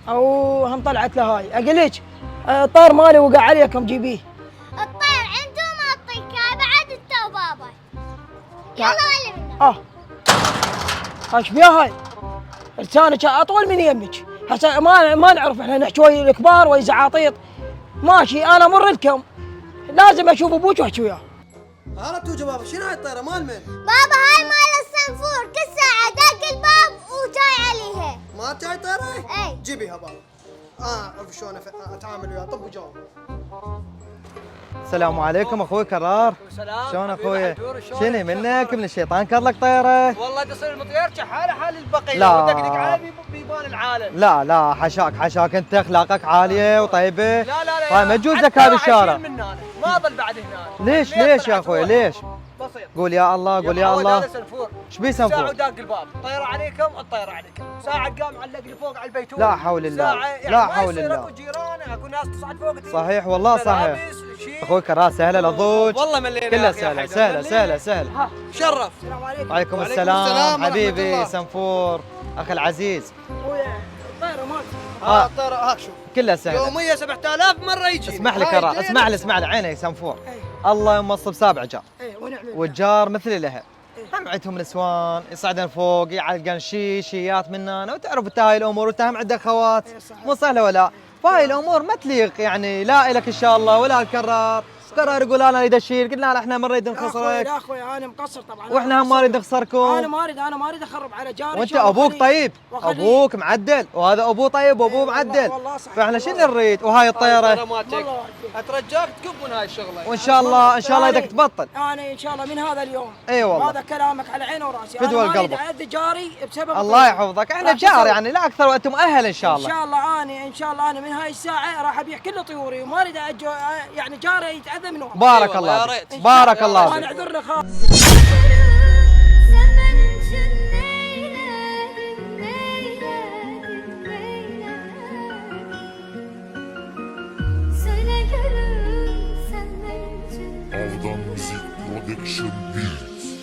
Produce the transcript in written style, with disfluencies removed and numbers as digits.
او هم طلعت له هاي اقلك الطير مالي وقع عليكم جيبيه. الطير عنده ما اعطيك اياه بعد انت وبابا. يلا ولي منه. ايش بيها هاي؟ لسانك اطول من يمك، هسه ما نعرف احنا نحكي ويا الكبار ويا زعاطيط. ماشي انا امر لكم، لازم اشوف ابوك واحكي وياه. هلا توجه بابا، شنو هاي الطيرة مال من؟ بابا هاي مال الصنفور، كل ساعة داق الباب وجاي عليها. ما هاي طيرة؟ اي جيبيها بابا. اعرف شلون اتعامل وياه، طب وجاوب. السلام عليكم اخوي كرار. سلام. شلون اخوي؟ شنو منك من الشيطان كرلك طيره؟ والله تصير المطير حاله حال البقيه لا. ودقدق على بيبان العالم. لا حشاك انت اخلاقك عاليه وطيبه. لا هاي ما تجوز لك هذا الشارع. ما ظل بعد هنا. ليش يا اخوي ليش؟ بسيط. قول يا الله قول يا الله. ايش بي ساعة سنفور؟ وداق الباب، طير عليكم الطير عليكم، ساعة قام علق لي فوق على البيتون. لا حول الله. ساعة يعني لا ما حول يصير الله. اكو جيران، اكو ناس تصعد فوق صحيح والله صحيح. ملابس، شيء. اخوي كرار سهله للضوج. والله ملينا كلها يا أخي يا سهله حيدر، سهله. ملينا. شرف. السلام عليكم. وعليكم وعليكم السلام السلام ورحمة حبيبي الله. سنفور اخي العزيز. ويا الطيره مالتي الطيرة هاك شوف. كلها سهله. يوميا 7000 مرة يجي. اسمح لي كرار اسمع لي عيني سنفور. الله يمص بسابع جار. ونعم بالله. والجار مثل لها. هم عندهم نسوان يصعدن فوق يعلقن شيات مننا وتعرف انت هاي الامور وانت هم عندك خوات مو سهله ولا. فهاي الامور ما تليق يعني لا الك ان شاء الله ولا الكرار. كرار يقول انا اريد اشيل قلنا له احنا ما نريد نخسرك. لا اخوي انا مقصر طبعا. واحنا هم ما نريد نخسركم. انا ما اريد اخرب على جاري. وانت ابوك طيب ابوك معدل وهذا ابوه طيب وابوه معدل. والله صحيح. فاحنا شنو نريد وهاي الطيره مالتك اترجاك تكب من هاي الشغله. وان شاء الله ايدك تبطل. انا ان شاء الله من هذا اليوم. اي والله. هذا كلامك على عيني وراسي. فدوى انا ما اريد القلب. اذي جاري بسبب الله يحفظك احنا جار يعني لا اكثر وانت مؤهل ان شاء الله. ان شاء الله انا من هاي الساعه راح ابيع كل طيوري وما اريد يعني جاري يتاذى من ورا. بارك أيوة الله يا فيك. ريت. بارك الله انا فيك. اعذرنا خالص. Avdan Müzik Production Beat.